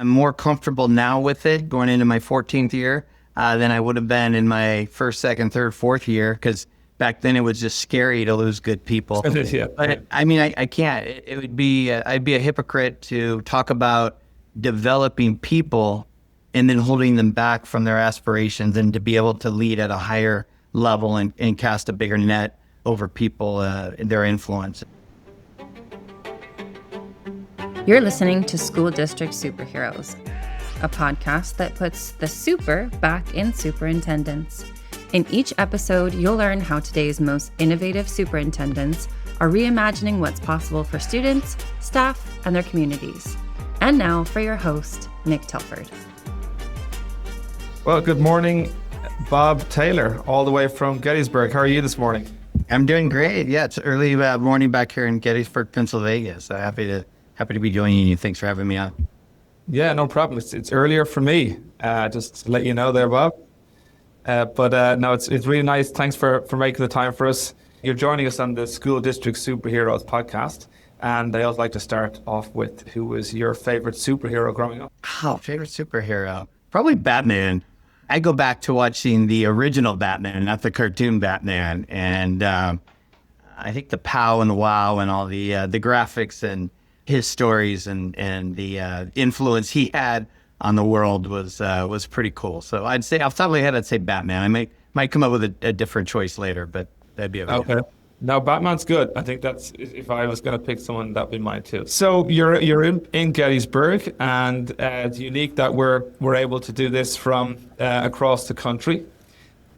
I'm more comfortable now with it going into my 14th year than I would have been in my first, second, third, fourth year, because back then it was just scary to lose good people. Yeah. But I mean, I can't. It would be, I'd be a hypocrite to talk about developing people and then holding them back from their aspirations, and to be able to lead at a higher level and cast a bigger net over people and their influence. You're listening to School District Superheroes, a podcast that puts the super back in superintendents. In each episode, you'll learn how today's most innovative superintendents are reimagining what's possible for students, staff, and their communities. And now for your host, Nick Telford. Well, good morning, Bob Taylor, all the way from Gettysburg. How are you this morning? I'm doing great. Yeah, it's early morning back here in Gettysburg, Pennsylvania. So happy to be joining you. Thanks for having me on. Yeah, no problem. It's earlier for me, just to let you know there, Bob. No, it's really nice. Thanks for making the time for us. You're joining us on the School District Superheroes podcast. And I always like to start off with, who was your favorite superhero growing up? Oh, favorite superhero? Probably Batman. I go back to watching the original Batman, not the cartoon Batman. And I think the pow and the wow and all the graphics and his stories and the influence he had on the world was pretty cool. So I'd say, off the top of my head, I'd say Batman. I might come up with a different choice later, but that'd be okay. No, Batman's good. I think that's, if I was going to pick someone, that'd be mine too. So you're in Gettysburg, and it's unique that we're able to do this from across the country.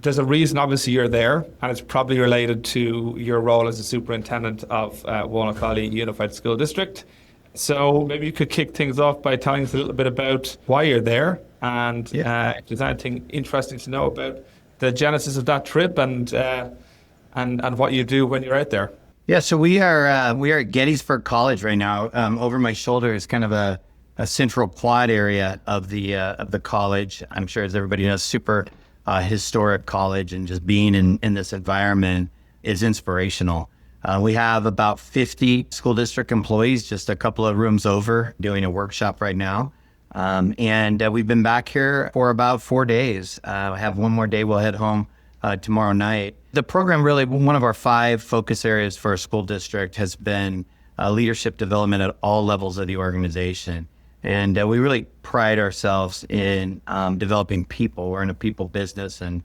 There's a reason, obviously, you're there, and it's probably related to your role as a superintendent of Walnut Valley Unified School District. So maybe you could kick things off by telling us a little bit about why you're there, and if there's anything interesting to know about the genesis of that trip and what you do when you're out there. Yeah, so we are at Gettysburg College right now. Over my shoulder is kind of a central quad area of the college. I'm sure, as everybody knows, super historic college, and just being in this environment is inspirational. We have about 50 school district employees, just a couple of rooms over, doing a workshop right now. And we've been back here for about 4 days. I have one more day. We'll head home tomorrow night. The program, really, one of our 5 focus areas for our school district has been leadership development at all levels of the organization. And we really pride ourselves in developing people. We're in a people business, and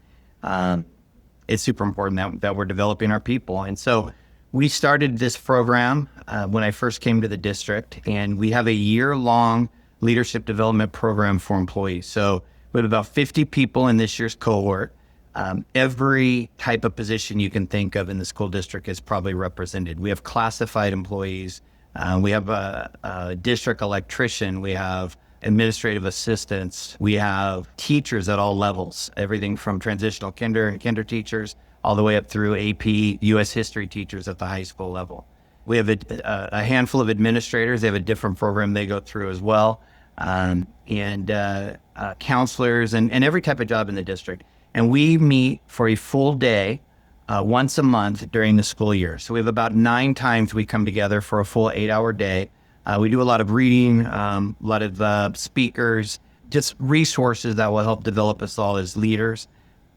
it's super important that we're developing our people. And so we started this program when I first came to the district, and we have a year-long leadership development program for employees. So we have about 50 people in this year's cohort. Every type of position you can think of in the school district is probably represented. We have classified employees. We have a district electrician. We have administrative assistants. We have teachers at all levels, everything from transitional kinder teachers all the way up through AP, U.S. history teachers at the high school level. We have a handful of administrators. They have a different program they go through as well, and counselors and every type of job in the district. And we meet for a full day once a month during the school year. So we have about 9 times we come together for a full 8-hour day. We do a lot of reading, a lot of speakers, just resources that will help develop us all as leaders.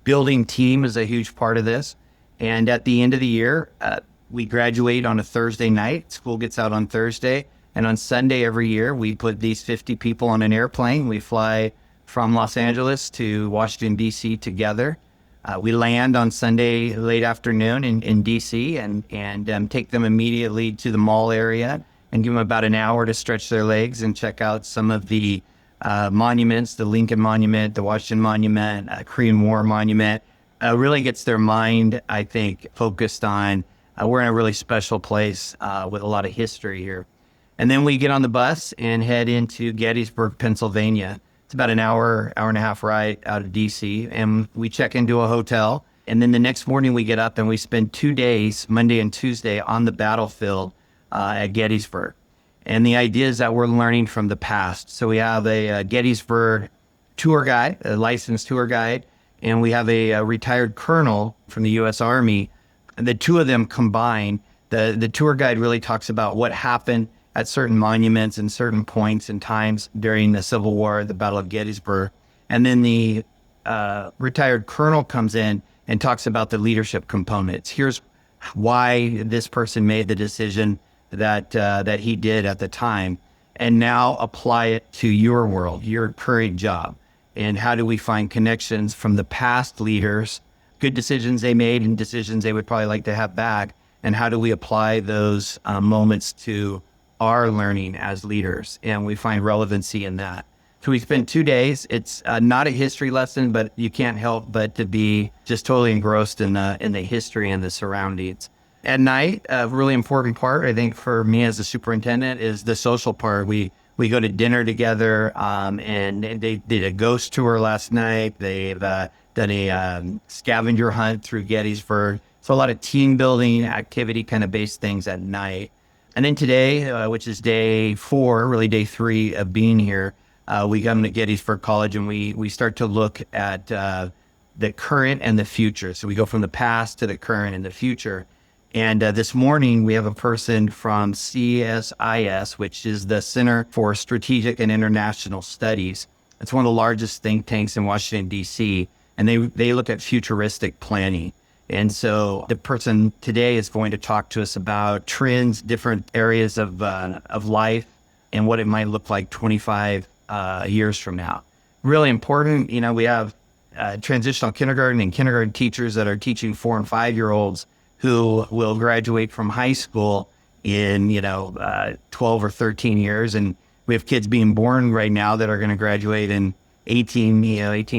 Building team is a huge part of this. And at the end of the year, we graduate on a Thursday night. School gets out on Thursday. And on Sunday every year, we put these 50 people on an airplane. We fly from Los Angeles to Washington, D.C. together. We land on Sunday late afternoon in D.C. and take them immediately to the mall area and give them about an hour to stretch their legs and check out some of the monuments, the Lincoln Monument, the Washington Monument, Korean War Monument. Really gets their mind, I think, focused on we're in a really special place with a lot of history here. And then we get on the bus and head into Gettysburg, Pennsylvania. It's about an hour and a half ride out of D.C., and we check into a hotel. And then the next morning we get up and we spend 2 days, Monday and Tuesday, on the battlefield at Gettysburg. And the idea is that we're learning from the past. So we have a Gettysburg tour guide, a licensed tour guide, and we have a retired colonel from the U.S. Army. And the two of them combined, the tour guide really talks about what happened at certain monuments and certain points and times during the Civil War, the Battle of Gettysburg. And then the retired colonel comes in and talks about the leadership components. Here's why this person made the decision that he did at the time, and now apply it to your world, your current job. And how do we find connections from the past leaders, good decisions they made and decisions they would probably like to have back, and how do we apply those moments to our learning as leaders? And we find relevancy in that. So we spent 2 days. It's not a history lesson, but you can't help but to be just totally engrossed in the history and the surroundings. At night, a really important part, I think, for me as a superintendent is the social part. We go to dinner together, and they did a ghost tour last night. They've done a scavenger hunt through Gettysburg. So a lot of team building, activity kind of based things at night. And then today, which is day 4, really day 3 of being here, we come to Gettysburg College and we start to look at the current and the future. So we go from the past to the current and the future. And this morning, we have a person from CSIS, which is the Center for Strategic and International Studies. It's one of the largest think tanks in Washington, D.C., and they look at futuristic planning. And so the person today is going to talk to us about trends, different areas of life, and what it might look like 25 years from now. Really important, we have transitional kindergarten and kindergarten teachers that are teaching 4 and 5-year-olds who will graduate from high school in, 12 or 13 years. And we have kids being born right now that are going to graduate in 18,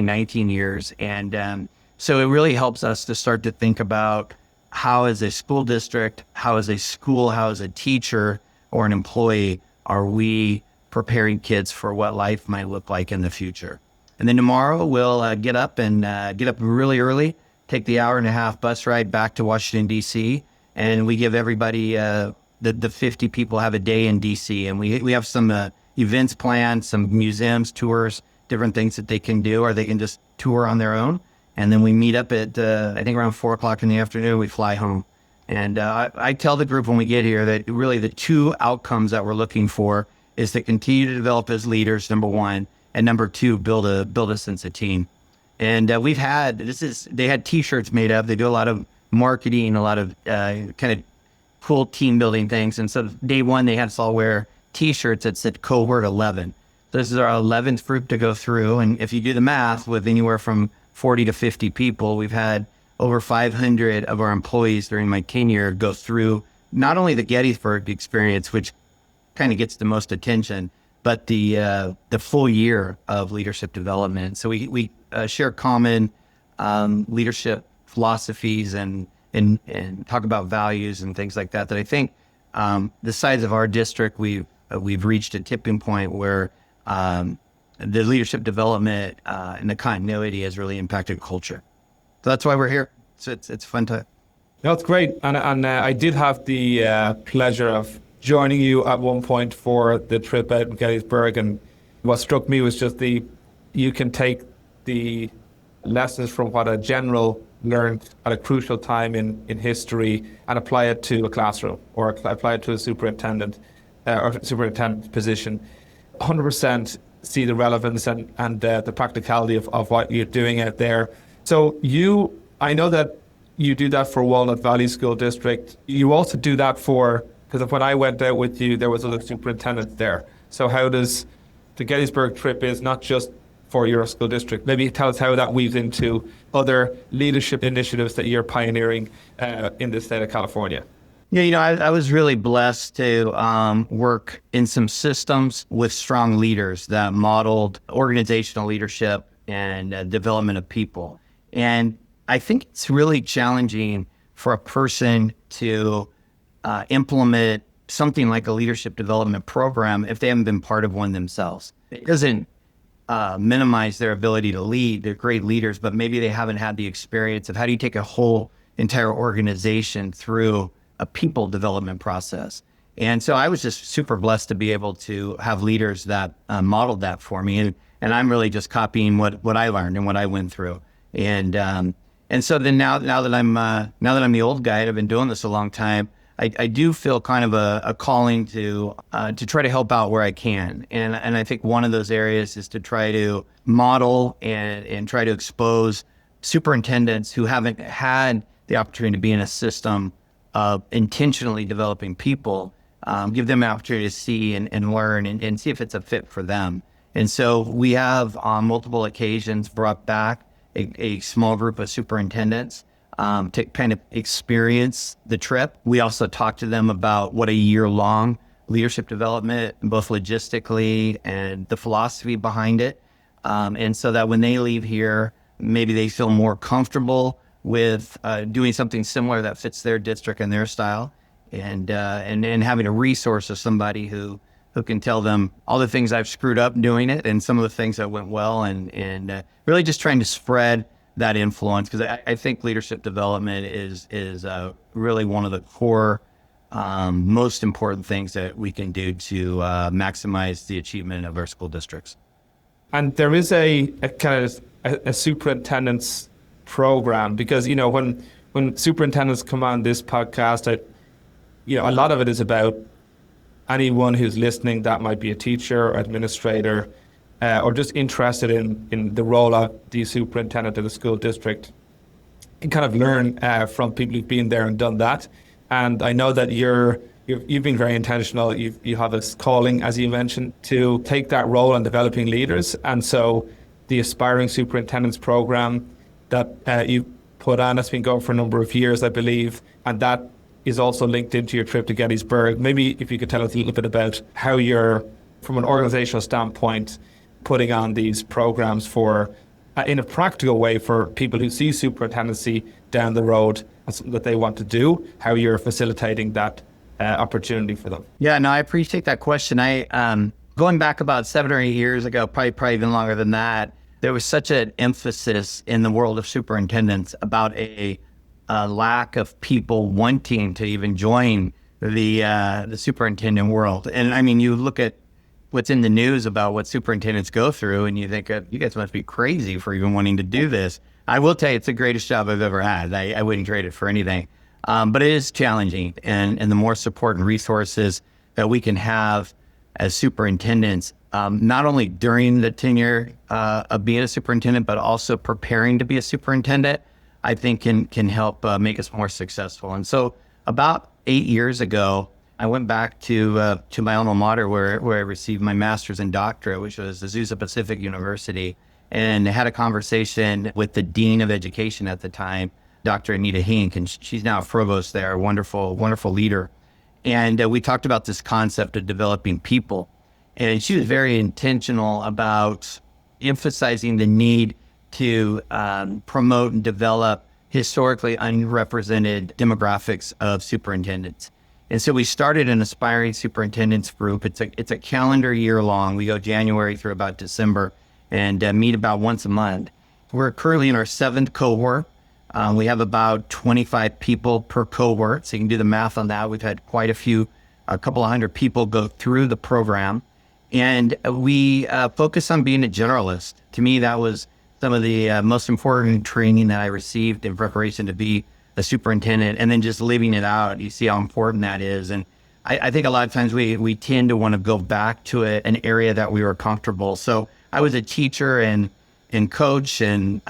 19 years. And so it really helps us to start to think about how as a school district, how as a school, how as a teacher or an employee, are we preparing kids for what life might look like in the future. And then tomorrow we'll get up really early, take the 1.5-hour bus ride back to Washington, D.C., and we give everybody, the 50 people have a day in D.C., and we have some events planned, some museums, tours, different things that they can do, or they can just tour on their own. And then we meet up at, I think around 4 o'clock in the afternoon, we fly home. And I tell the group when we get here that really the 2 outcomes that we're looking for is to continue to develop as leaders, number 1, and number 2, build a sense of team. And they had T-shirts made up. They do a lot of marketing, a lot of kind of cool team building things. And so day 1, they had us all wear T-shirts that said cohort 11. This is our 11th group to go through. And if you do the math, with anywhere from 40 to 50 people, we've had over 500 of our employees during my tenure go through not only the Gettysburg experience, which kind of gets the most attention, but the full year of leadership development. So we share common leadership philosophies and talk about values and things like that. That I think the size of our district, we've reached a tipping point where the leadership development and the continuity has really impacted culture. So that's why we're here. So it's a fun time. No, it's great. And I did have the pleasure of joining you at one point for the trip out in Gettysburg. And what struck me was just you can take the lessons from what a general learned at a crucial time in history and apply it to a classroom or apply it to a superintendent or superintendent position. 100% see the relevance and the practicality of what you're doing out there. So I know that you do that for Walnut Valley School District. You also do that because when I went out with you, there was other superintendents there. So how does the Gettysburg trip is not just for your school district? Maybe tell us how that weaves into other leadership initiatives that you're pioneering in the state of California. Yeah, I was really blessed to work in some systems with strong leaders that modeled organizational leadership and development of people. And I think it's really challenging for a person to implement something like a leadership development program if they haven't been part of one themselves. It doesn't minimize their ability to lead. They're great leaders, but maybe they haven't had the experience of how do you take a whole entire organization through a people development process. And so I was just super blessed to be able to have leaders that modeled that for me. And I'm really just copying what I learned and what I went through. And so then now that I'm the old guy and I've been doing this a long time, I do feel kind of a calling to try to help out where I can. And I think one of those areas is to try to model and try to expose superintendents who haven't had the opportunity to be in a system of intentionally developing people, give them an opportunity to see and learn and see if it's a fit for them. And so we have on multiple occasions brought back a small group of superintendents to kind of experience the trip. We also talked to them about what a year-long leadership development, both logistically and the philosophy behind it. And so that when they leave here, maybe they feel more comfortable with doing something similar that fits their district and their style, and having a resource of somebody who can tell them all the things I've screwed up doing it and some of the things that went well, and really just trying to spread that influence, because I think leadership development is really one of the core, most important things that we can do to maximize the achievement of our school districts. And there is a kind of a superintendent's program, because, you know, when superintendents come on this podcast, a lot of it is about anyone who's listening that might be a teacher or administrator, or just interested in the role of the superintendent of the school district, and kind of learn from people who've been there and done that. And I know that you've been very intentional. You have this calling, as you mentioned, to take that role in developing leaders. And so the Aspiring Superintendents Program that you put on, has been going for a number of years, I believe, and that is also linked into your trip to Gettysburg. Maybe if you could tell us a little bit about how you're, from an organizational standpoint, putting on these programs for, in a practical way, for people who see superintendency down the road as something that they want to do, how you're facilitating that opportunity for them. Yeah, no, I appreciate that question. Going back about 7 or 8 years ago, probably even longer than that, there was such an emphasis in the world of superintendents about a lack of people wanting to even join the superintendent world. And I mean, you look at what's in the news about what superintendents go through, and you think, you guys must be crazy for even wanting to do this. I will tell you, it's the greatest job I've ever had. I wouldn't trade it for anything. But it is challenging, and the more support and resources that we can have as superintendents, not only during the tenure of being a superintendent, but also preparing to be a superintendent, I think can help make us more successful. And so about 8 years ago, I went back to my alma mater where I received my master's and doctorate, which was Azusa Pacific University, and had a conversation with the dean of education at the time, Dr. Anita Hink, and she's now a provost there, a wonderful, wonderful leader. And we talked about this concept of developing people. And she was very intentional about emphasizing the need to promote and develop historically unrepresented demographics of superintendents. And so we started an Aspiring Superintendents group. It's a calendar year long. We go January through about December and meet about once a month. We're currently in our 7th cohort. We have about 25 people per cohort, so you can do the math on that. We've had quite a couple of hundred people go through the program. And we focus on being a generalist. To me, that was some of the most important training that I received in preparation to be a superintendent, and then just living it out. You see how important that is. And I think a lot of times we tend to want to go back to an area that we were comfortable. So I was a teacher and coach and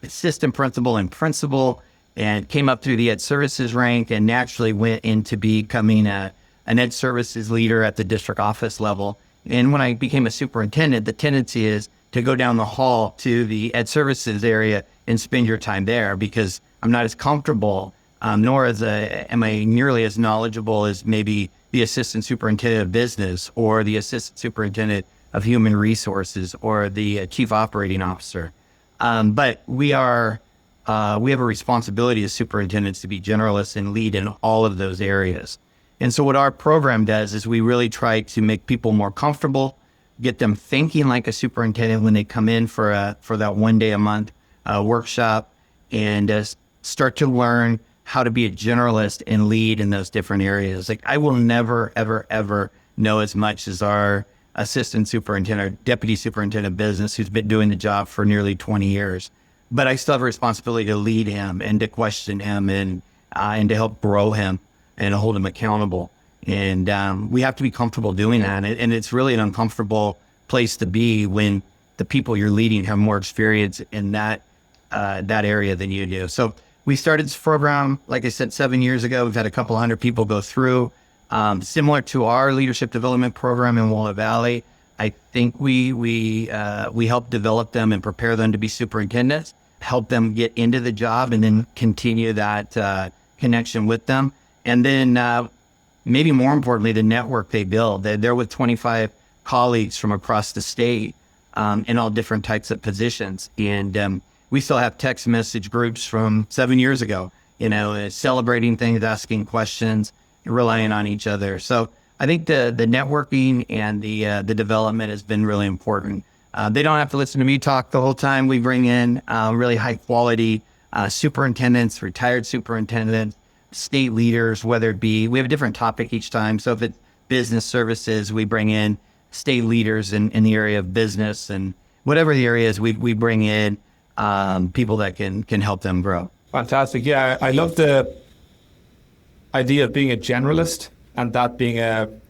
assistant principal and principal, and came up through the ed services rank, and naturally went into becoming an ed services leader at the district office level. And when I became a superintendent, the tendency is to go down the hall to the ed services area and spend your time there, because I'm not as comfortable, nor am I nearly as knowledgeable as maybe the assistant superintendent of business or the assistant superintendent of human resources or the chief operating officer. But we have a responsibility as superintendents to be generalists and lead in all of those areas. And so what our program does is we really try to make people more comfortable, get them thinking like a superintendent when they come in for that 1 day a month workshop, and start to learn how to be a generalist and lead in those different areas. Like, I will never, ever, ever know as much as our assistant superintendent, or deputy superintendent of business, who's been doing the job for nearly 20 years. But I still have a responsibility to lead him and to question him and to help grow him. and hold them accountable. And we have to be comfortable doing that. And it's really an uncomfortable place to be when the people you're leading have more experience in that area than you do. So we started this program, like I said, 7 years ago. We've had a couple hundred people go through, similar to our leadership development program in Walnut Valley. I think we help develop them and prepare them to be superintendents, help them get into the job, and then continue that connection with them. And then maybe more importantly, the network they build. They're with 25 colleagues from across the state in all different types of positions. And we still have text message groups from 7 years ago, celebrating things, asking questions, relying on each other. So I think the networking and the development has been really important. They don't have to listen to me talk the whole time. We bring in really high quality superintendents, retired superintendents, state leaders, whether it be, we have a different topic each time. So if it's business services, we bring in state leaders in the area of business, and whatever the area is, we bring in people that can help them grow. Fantastic. Yeah, I love the idea of being a generalist, and that being in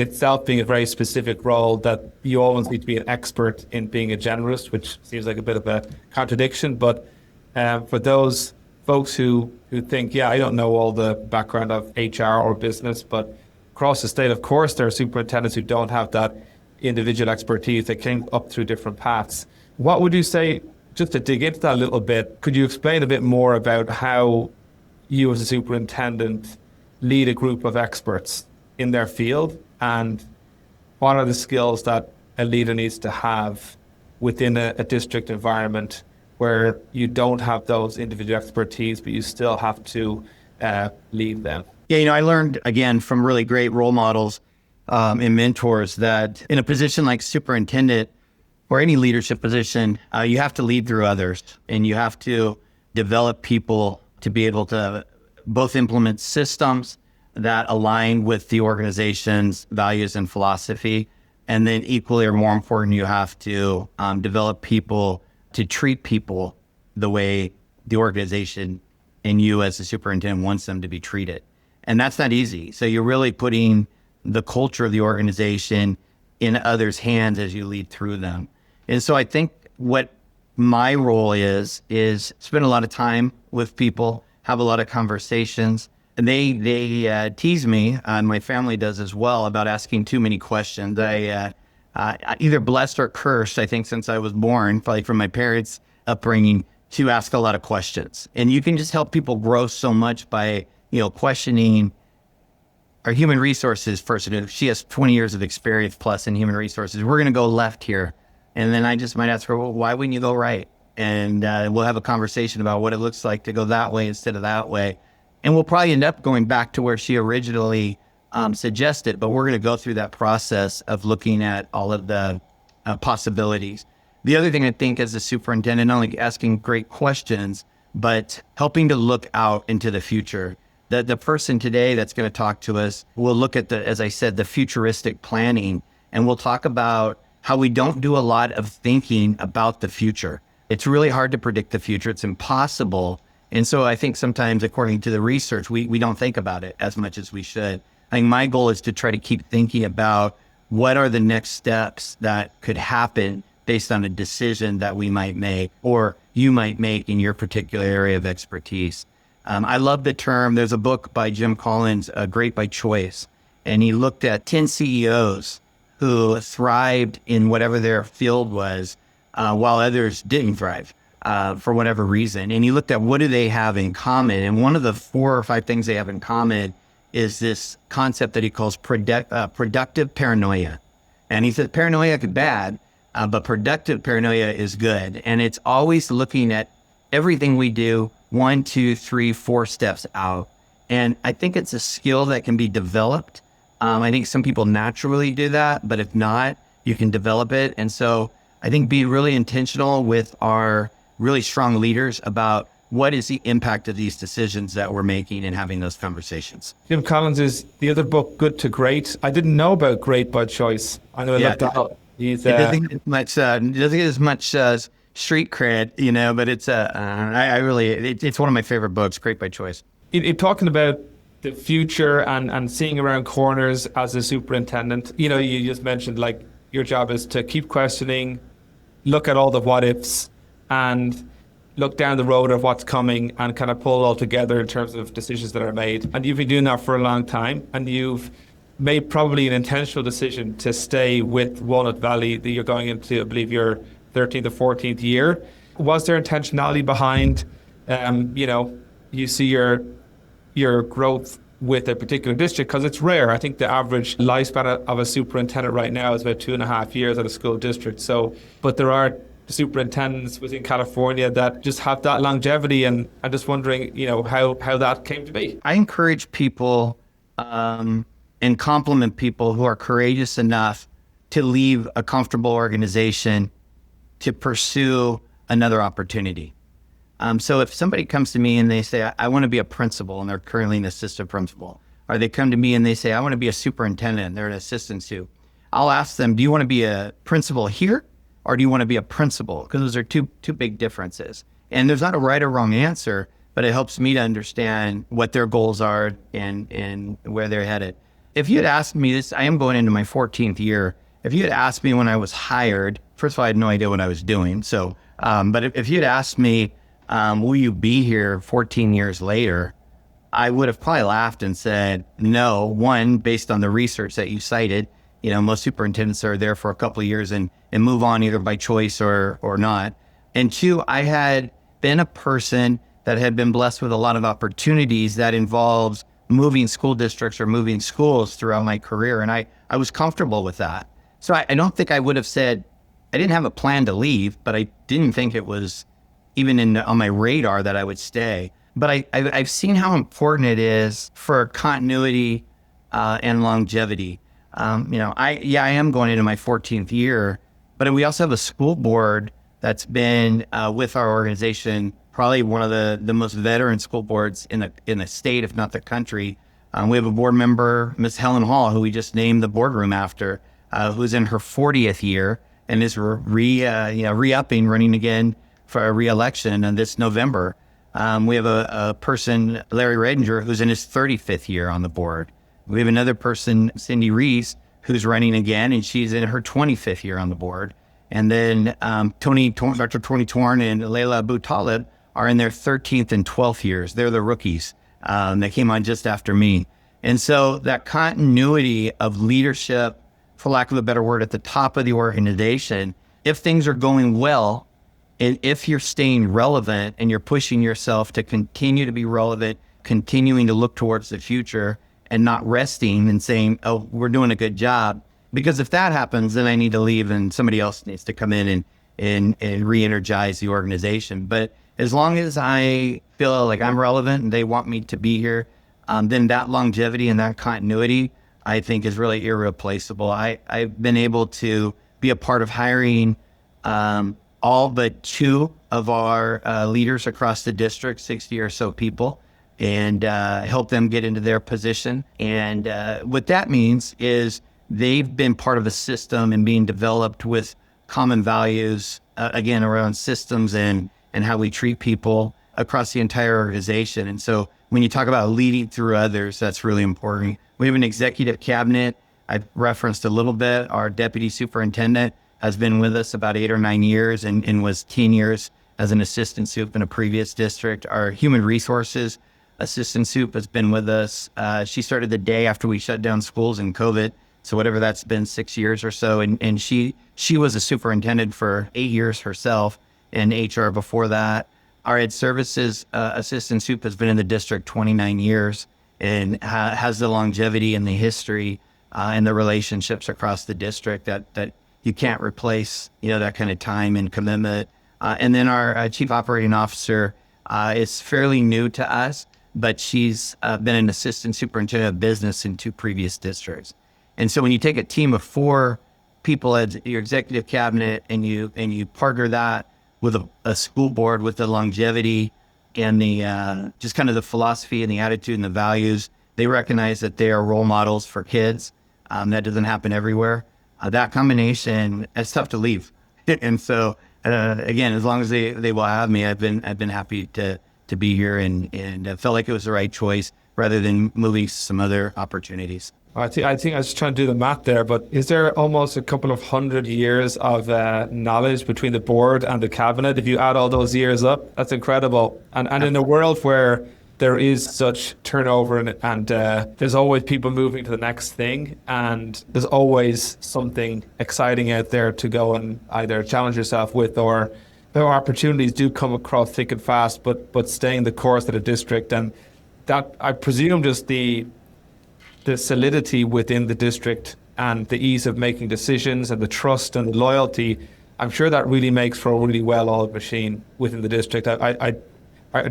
itself being a very specific role, that you always need to be an expert in being a generalist, which seems like a bit of a contradiction. But for those folks who think, I don't know all the background of HR or business, but across the state, of course, there are superintendents who don't have that individual expertise. They came up through different paths. What would you say, just to dig into that a little bit, could you explain a bit more about how you as a superintendent lead a group of experts in their field, and what are the skills that a leader needs to have within a district environment where you don't have those individual expertise, but you still have to lead them? Yeah, I learned, again, from really great role models and mentors that in a position like superintendent or any leadership position, you have to lead through others, and you have to develop people to be able to both implement systems that align with the organization's values and philosophy. And then equally or more important, you have to develop people to treat people the way the organization and you as the superintendent wants them to be treated. And that's not easy. So you're really putting the culture of the organization in others' hands as you lead through them. And so I think what my role is spend a lot of time with people, have a lot of conversations. And they tease me, and my family does as well, about asking too many questions. I either blessed or cursed, I think, since I was born, probably from my parents' upbringing, to ask a lot of questions. And you can just help people grow so much by, questioning our human resources person. She has 20 years of experience plus in human resources. We're going to go left here. And then I just might ask her, well, why wouldn't you go right? And we'll have a conversation about what it looks like to go that way instead of that way. And we'll probably end up going back to where she originally suggested, but we're going to go through that process of looking at all of the possibilities. The other thing I think as a superintendent, not only asking great questions, but helping to look out into the future. The person today that's going to talk to us will look at as I said, the futuristic planning, and we'll talk about how we don't do a lot of thinking about the future. It's really hard to predict the future. It's impossible. And so I think sometimes, according to the research, we don't think about it as much as we should. I think my goal is to try to keep thinking about what are the next steps that could happen based on a decision that we might make or you might make in your particular area of expertise. I love the term. There's a book by Jim Collins, Great by Choice, and he looked at 10 CEOs who thrived in whatever their field was while others didn't thrive. For whatever reason. And he looked at what do they have in common. And one of the 4 or 5 things they have in common is this concept that he calls productive paranoia. And he said paranoia is bad, but productive paranoia is good. And it's always looking at everything we do 1, 2, 3, 4 steps out. And I think it's a skill that can be developed. I think some people naturally do that, but if not, you can develop it. And so I think be really intentional with our really strong leaders about what is the impact of these decisions that we're making and having those conversations. Jim Collins is the other book, Good to Great. I didn't know about Great by Choice. I know I looked that up. It doesn't get as much street cred, but it's it's one of my favorite books, Great by Choice. Talking about the future and seeing around corners as a superintendent. You know, you just mentioned like your job is to keep questioning, look at all the what ifs, and look down the road of what's coming and kind of pull it all together in terms of decisions that are made. And you've been doing that for a long time, and you've made probably an intentional decision to stay with Walnut Valley, that you're going into, I believe, your 13th or 14th year. Was there intentionality behind, you know, you see your growth with a particular district? Because it's rare. I think the average lifespan of a superintendent right now is about 2.5 years at a school district. So, but there are superintendents within California that just have that longevity, and I'm just wondering, you know, how that came to be. I encourage people and compliment people who are courageous enough to leave a comfortable organization to pursue another opportunity. So if somebody comes to me and they say, I want to be a principal, and they're currently an assistant principal, or they come to me and they say, I want to be a superintendent, and they're an assistant soup, I'll ask them, do you want to be a principal here, or do you want to be a principal? Because those are two big differences. And there's not a right or wrong answer, but it helps me to understand what their goals are and where they're headed. If you had asked me this, I am going into my 14th year. If you had asked me when I was hired, first of all, I had no idea what I was doing. So, but if you had asked me, will you be here 14 years later, I would have probably laughed and said, no. One, based on the research that you cited, you know, most superintendents are there for a couple of years and move on either by choice or not. And two, I had been a person that had been blessed with a lot of opportunities that involves moving school districts or moving schools throughout my career. And I was comfortable with that. So I don't think I would have said, I didn't have a plan to leave, but I didn't think it was even on my radar that I would stay. But I've seen how important it is for continuity and longevity. You know, I am going into my 14th year, but we also have a school board that's been with our organization, probably one of the most veteran school boards in the state, if not the country. We have a board member, Miss Helen Hall, who we just named the boardroom after, who's in her 40th year and is re-upping, running again for a re-election this November. We have a person, Larry Redinger, who's in his 35th year on the board. We have another person, Cindy Reese, who's running again, and she's in her 25th year on the board. And then Dr. Tony Torn and Layla Abu Talib are in their 13th and 12th years. They're the rookies. They came on just after me. And so that continuity of leadership, for lack of a better word, at the top of the organization, if things are going well, and if you're staying relevant and you're pushing yourself to continue to be relevant, continuing to look towards the future and not resting and saying, oh, we're doing a good job. Because if that happens, then I need to leave and somebody else needs to come in and re-energize the organization. But as long as I feel like I'm relevant and they want me to be here, then that longevity and that continuity, I think, is really irreplaceable. I've been able to be a part of hiring all but 2 of our leaders across the district, 60 or so people, and help them get into their position. And what that means is they've been part of a system and being developed with common values, again, around systems and how we treat people across the entire organization. And so when you talk about leading through others, that's really important. We have an executive cabinet. I've referenced a little bit. Our deputy superintendent has been with us about 8 or 9 years and was 10 years as an assistant soup in a previous district. Our human resources assistant soup has been with us. She started the day after we shut down schools in COVID. So whatever that's been, 6 years or so. And she was a superintendent for 8 years herself and HR before that. Our Ed Services assistant soup has been in the district 29 years and has the longevity and the history and the relationships across the district that you can't replace, that kind of time and commitment. And then our chief operating officer is fairly new to us, but she's been an assistant superintendent of business in 2 previous districts. And so when you take a team of 4 people as your executive cabinet and you partner that with a school board with the longevity and the just kind of the philosophy and the attitude and the values, they recognize that they are role models for kids. That doesn't happen everywhere. That combination, it's tough to leave. And so again, as long as they will have me, I've been happy to be here and felt like it was the right choice. rather than moving to some other opportunities. I think I was trying to do the math there, but is there almost a couple of 100 years of knowledge between the board and the cabinet? If you add all those years up, that's incredible. And in a world where there is such turnover and there's always people moving to the next thing, and there's always something exciting out there to go and either challenge yourself with, or there are opportunities do come across thick and fast, but staying the course of the district. And that, I presume, just the solidity within the district and the ease of making decisions and the trust and the loyalty, I'm sure that really makes for a really well-oiled machine within the district.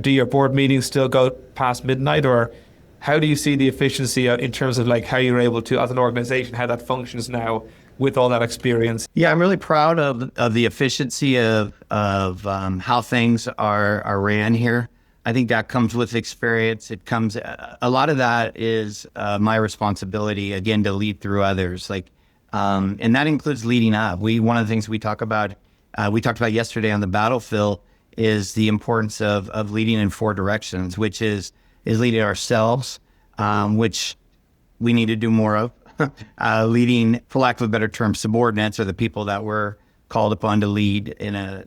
Do your board meetings still go past midnight, or how do you see the efficiency in terms of like how you're able to, as an organization, how that functions now with all that experience? Yeah, I'm really proud of the efficiency of how things are ran here. I think that comes with experience. A lot of that is my responsibility, again, to lead through others. And that includes leading up. One of the things we talked about yesterday on the battlefield is the importance of leading in 4 directions, which is leading ourselves, which we need to do more of. Leading, for lack of a better term, subordinates, or the people that we're called upon to lead in a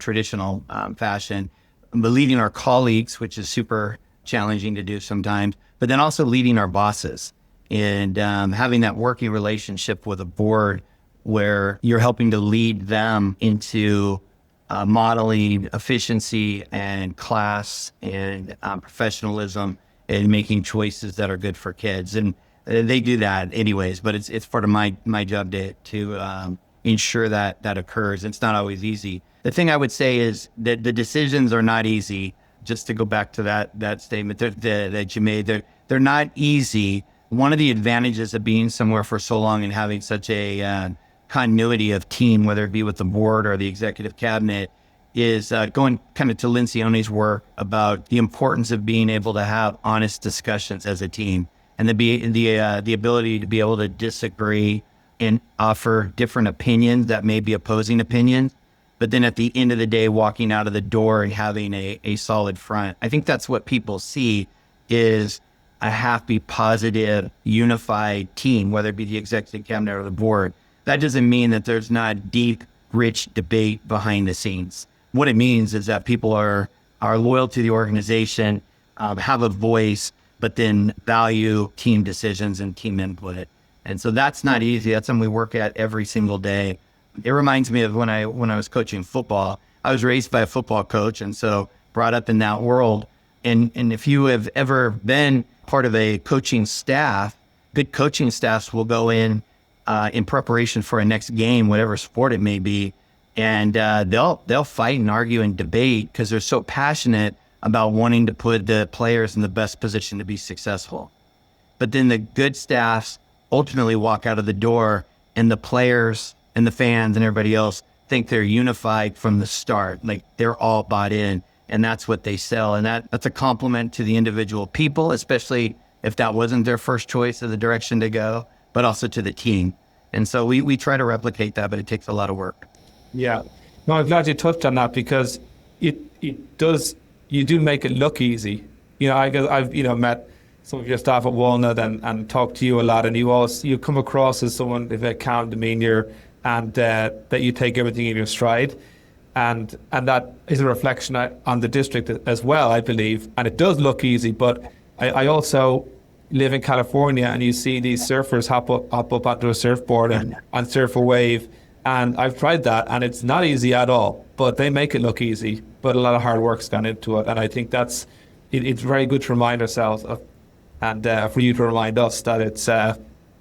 traditional fashion. But leading our colleagues, which is super challenging to do sometimes, but then also leading our bosses and having that working relationship with a board where you're helping to lead them into modeling efficiency and class and professionalism and making choices that are good for kids. And they do that anyways, but it's part of my job to ensure that occurs. It's not always easy. The thing I would say is that the decisions are not easy. Just to go back to that statement that you made, they're not easy. One of the advantages of being somewhere for so long and having such a continuity of team, whether it be with the board or the executive cabinet, is going kind of to Lencioni's work about the importance of being able to have honest discussions as a team, and the ability to be able to disagree and offer different opinions that may be opposing opinions, but then at the end of the day, walking out of the door and having a solid front. I think that's what people see is a happy, positive, unified team, whether it be the executive cabinet or the board. That doesn't mean that there's not deep, rich debate behind the scenes. What it means is that people are loyal to the organization, have a voice, but then value team decisions and team input. And so that's not easy. That's something we work at every single day. It reminds me of when I was coaching football. I was raised by a football coach, and so brought up in that world. And if you have ever been part of a coaching staff, good coaching staffs will go in preparation for a next game, whatever sport it may be, and they'll fight and argue and debate because they're so passionate about wanting to put the players in the best position to be successful. But then the good staffs ultimately walk out of the door, and the players and the fans and everybody else think they're unified from the start. Like they're all bought in, and that's what they sell. And that's a compliment to the individual people, especially if that wasn't their first choice of the direction to go, but also to the team. And so we try to replicate that, but it takes a lot of work. Yeah. No, I'm glad you touched on that, because it does, you do make it look easy. I've met some of your staff at Walnut and talked to you a lot, and you come across as someone with a calm demeanor, and that you take everything in your stride. And that is a reflection on the district as well, I believe. And it does look easy, but I also live in California, and you see these surfers hop up onto a surfboard and surf a wave. And I've tried that, and it's not easy at all, but they make it look easy. But a lot of hard work's gone into it. And I think it's very good to remind ourselves of, and for you to remind us that it's a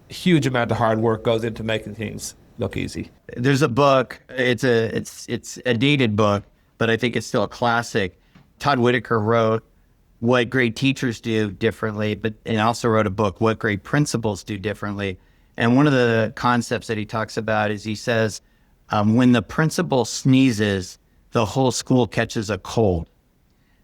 huge amount of hard work goes into making things look easy. There's a book. It's a dated book, but I think it's still a classic. Todd Whitaker wrote What Great Teachers Do Differently, and also wrote a book, What Great Principals Do Differently. And one of the concepts that he talks about is he says, when the principal sneezes, the whole school catches a cold.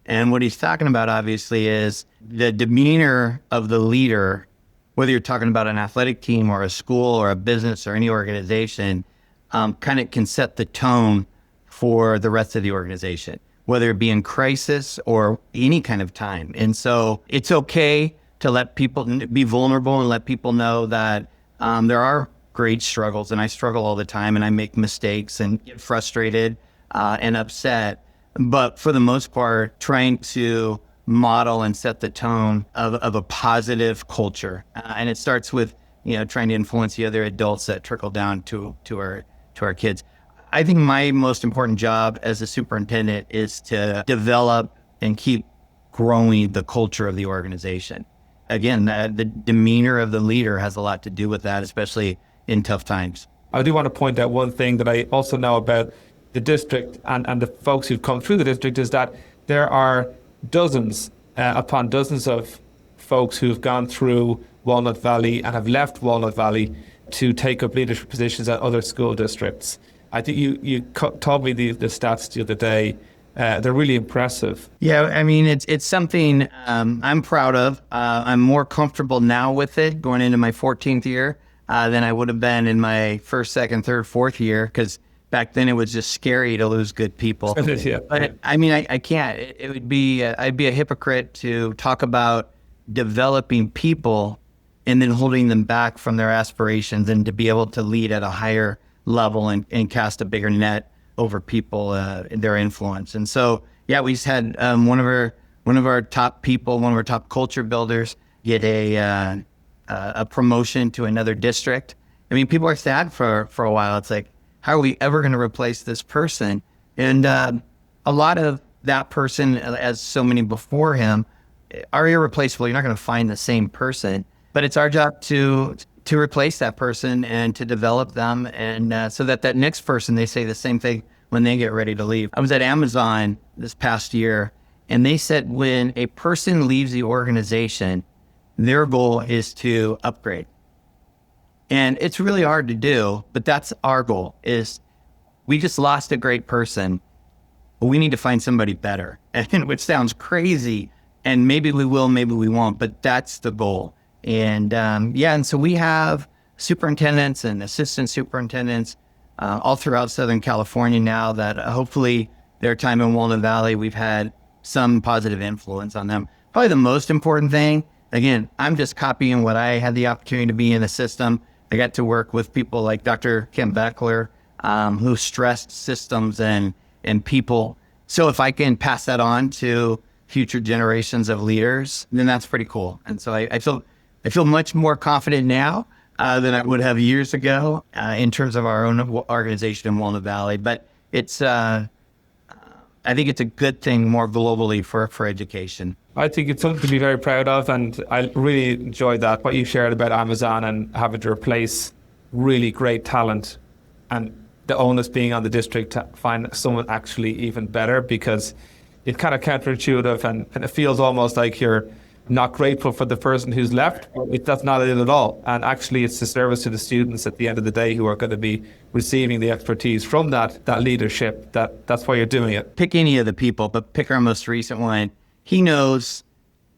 And what he's talking about, obviously, is the demeanor of the leader, whether you're talking about an athletic team or a school or a business or any organization, kind of can set the tone for the rest of the organization. whether it be in crisis or any kind of time. And so it's okay to let people be vulnerable and let people know that there are great struggles, and I struggle all the time, and I make mistakes and get frustrated and upset. But for the most part, trying to model and set the tone of a positive culture, and it starts with trying to influence the other adults that trickle down to our kids. I think my most important job as a superintendent is to develop and keep growing the culture of the organization. Again, the demeanor of the leader has a lot to do with that, especially in tough times. I do want to point out one thing that I also know about the district and the folks who've come through the district is that there are dozens upon dozens of folks who've gone through Walnut Valley and have left Walnut Valley to take up leadership positions at other school districts. I think you told me the stats the other day. They're really impressive. Yeah, I mean, it's something I'm proud of. I'm more comfortable now with it going into my 14th year than I would have been in my first, second, third, fourth year, because back then it was just scary to lose good people. Yeah. But I mean, I can't. It would be, I'd be a hypocrite to talk about developing people and then holding them back from their aspirations, and to be able to lead at a higher level and cast a bigger net over people, their influence. And so, yeah, we just had one of our top people, one of our top culture builders, get a promotion to another district. I mean, people are sad for a while. It's like, how are we ever going to replace this person? And a lot of that person, as so many before him, are irreplaceable. You're not going to find the same person, but it's our job to replace that person and to develop them, and so that next person, they say the same thing when they get ready to leave. I was at Amazon this past year, and they said when a person leaves the organization, their goal is to upgrade. And it's really hard to do, but that's our goal. Is we just lost a great person, but we need to find somebody better, and which sounds crazy, and maybe we will, maybe we won't, but that's the goal. And and so we have superintendents and assistant superintendents all throughout Southern California now that hopefully their time in Walnut Valley, we've had some positive influence on them. Probably the most important thing, again, I'm just copying what I had the opportunity to be in the system. I got to work with people like Dr. Kim Beckler, who stressed systems and people. So if I can pass that on to future generations of leaders, then that's pretty cool. And so I feel much more confident now than I would have years ago in terms of our own organization in Walnut Valley. But it's, I think it's a good thing more globally for education. I think it's something to be very proud of, and I really enjoyed that, what you shared about Amazon and having to replace really great talent, and the onus being on the district to find someone actually even better, because it's kind of counterintuitive and it feels almost like you're not grateful for the person who's left. That's not it at all. And actually it's a service to the students at the end of the day who are going to be receiving the expertise from that leadership. That's why you're doing it. Pick any of the people, but pick our most recent one. He knows,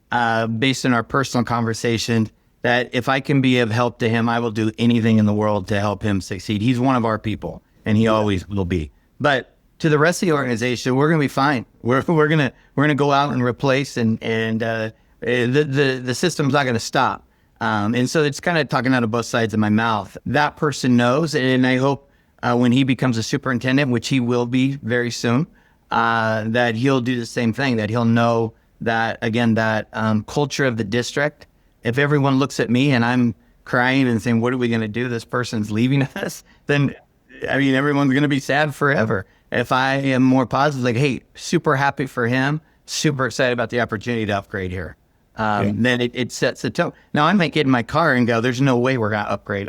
based on our personal conversation, that if I can be of help to him, I will do anything in the world to help him succeed. He's one of our people, and he always will be. But to the rest of the organization, we're going to be fine. We're going to go out and replace, and the system's not going to stop. And so it's kind of talking out of both sides of my mouth. That person knows, and I hope when he becomes a superintendent, which he will be very soon, that he'll do the same thing, that he'll know that, again, that culture of the district. If everyone looks at me and I'm crying and saying, what are we going to do? This person's leaving us, then, I mean, everyone's going to be sad forever. If I am more positive, like, hey, super happy for him, super excited about the opportunity to upgrade here, then it sets the tone. Now, I might get in my car and go, there's no way we're going to upgrade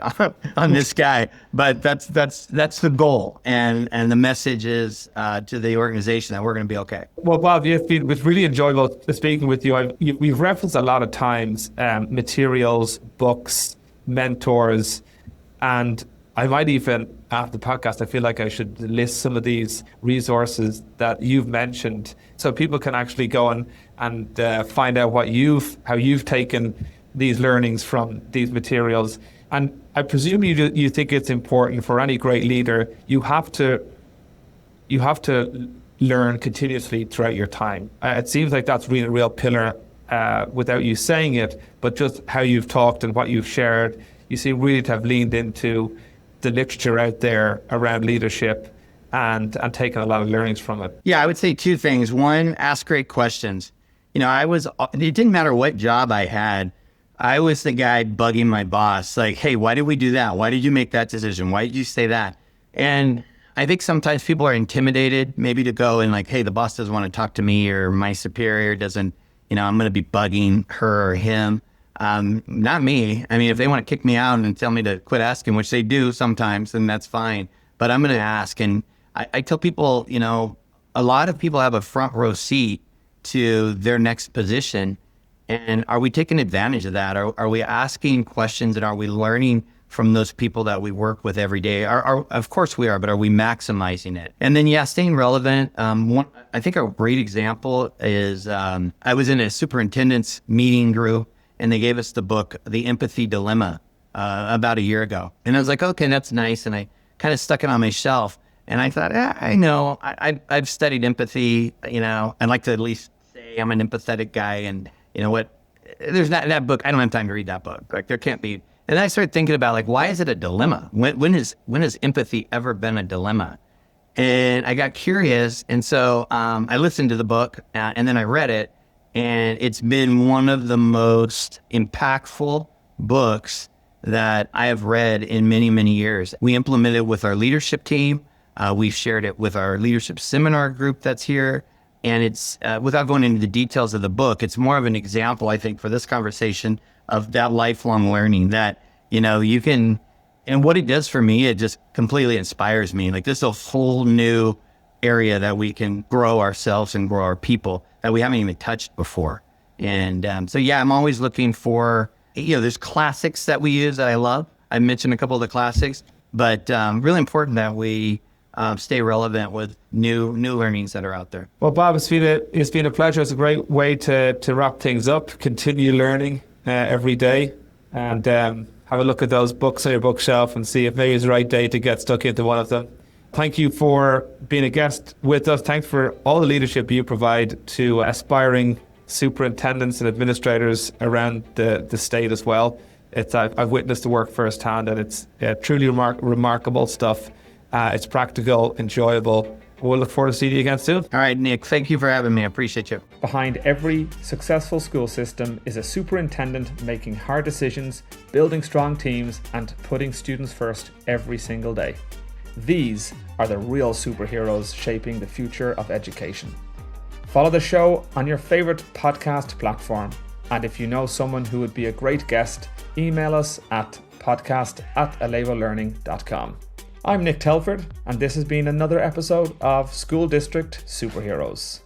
on this guy, but that's the goal. And the message is to the organization that we're going to be okay. Well, Bob, it's really enjoyable speaking with you. We've referenced a lot of times materials, books, mentors, and I might even, after the podcast, I feel like I should list some of these resources that you've mentioned so people can actually go and find out how you've taken these learnings from these materials. And I presume you think it's important for any great leader. You have to learn continuously throughout your time. It seems like that's really a real pillar without you saying it, but just how you've talked and what you've shared, you seem really to have leaned into the literature out there around leadership and taken a lot of learnings from it. Yeah, I would say two things. One, ask great questions. You know, it didn't matter what job I had. I was the guy bugging my boss, like, hey, why did we do that? Why did you make that decision? Why did you say that? And I think sometimes people are intimidated maybe to go and like, hey, the boss doesn't want to talk to me, or my superior doesn't, I'm going to be bugging her or him. Not me. I mean, if they want to kick me out and tell me to quit asking, which they do sometimes, then that's fine. But I'm going to ask. And I tell people, a lot of people have a front row seat to their next position. And are we taking advantage of that? Are we asking questions, and are we learning from those people that we work with every day? Of course we are, but are we maximizing it? And then, staying relevant. I think a great example is I was in a superintendent's meeting group, and they gave us the book, The Empathy Dilemma, about a year ago. And I was like, okay, that's nice. And I kind of stuck it on my shelf. And I thought, I know, I've studied empathy, I'd like to at least say I'm an empathetic guy. And you know what? There's not that book. I don't have time to read that book. Like, there can't be. And I started thinking about, like, why is it a dilemma? When has empathy ever been a dilemma? And I got curious. And so I listened to the book and then I read it. And it's been one of the most impactful books that I have read in many, many years. We implemented it with our leadership team. We've shared it with our leadership seminar group that's here. And it's, without going into the details of the book, it's more of an example, I think, for this conversation of that lifelong learning that, you can, and what it does for me, it just completely inspires me. Like, this is a whole new area that we can grow ourselves and grow our people that we haven't even touched before. And I'm always looking for, there's classics that we use that I love. I mentioned a couple of the classics, but really important that we stay relevant with new learnings that are out there. Well, Bob, it's been a pleasure. It's a great way to wrap things up, continue learning every day, and have a look at those books on your bookshelf and see if maybe it's the right day to get stuck into one of them. Thank you for being a guest with us. Thanks for all the leadership you provide to aspiring superintendents and administrators around the state as well. I've witnessed the work firsthand, and it's truly remarkable stuff. It's practical, enjoyable. We'll look forward to seeing you again soon. All right, Nick, thank you for having me. I appreciate you. Behind every successful school system is a superintendent making hard decisions, building strong teams, and putting students first every single day. These are the real superheroes shaping the future of education. Follow the show on your favorite podcast platform. And if you know someone who would be a great guest, email us at podcast@elevololearning.com. I'm Nick Telford, and this has been another episode of School District Superheroes.